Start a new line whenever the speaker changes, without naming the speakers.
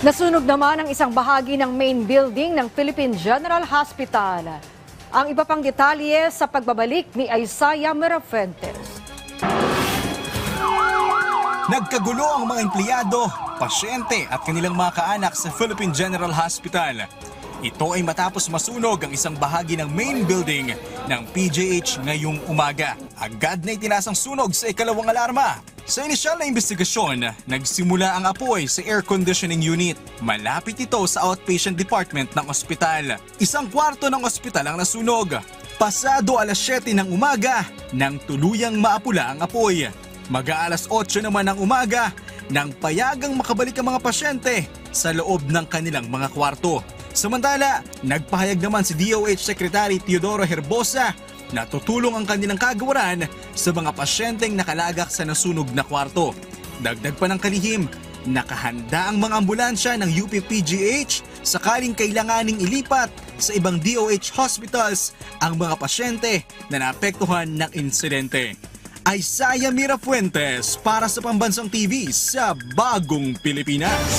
Nasunog naman ang isang bahagi ng main building ng Philippine General Hospital. Ang iba pang detalye sa pagbabalik ni Isaiah Mirafuentes.
Nagkagulo ang mga empleyado, pasyente at kanilang mga kaanak sa Philippine General Hospital. Ito ay matapos masunog ang isang bahagi ng main building ng PGH ngayong umaga. Agad na itinasang sunog sa ikalawang alarma. Sa inisyal na investigasyon, nagsimula ang apoy sa air conditioning unit. Malapit ito sa outpatient department ng ospital. Isang kwarto ng ospital ang nasunog. Pasado alas 7 ng umaga nang tuluyang maapula ang apoy. Mag-aalas 8 naman ng umaga nang payagang makabalik ang mga pasyente sa loob ng kanilang mga kwarto. Samantala, nagpahayag naman si DOH Secretary Teodoro Herbosa na tutulong ang kanilang kagawaran sa mga pasyenteng nakalagak sa nasunog na kwarto. Dagdag pa ng kalihim, nakahanda ang mga ambulansya ng UP-PGH sakaling kailanganing ilipat sa ibang DOH hospitals ang mga pasyente na naapektuhan ng insidente. Isaiah Mirafuentes para sa Pambansang TV sa Bagong Pilipinas.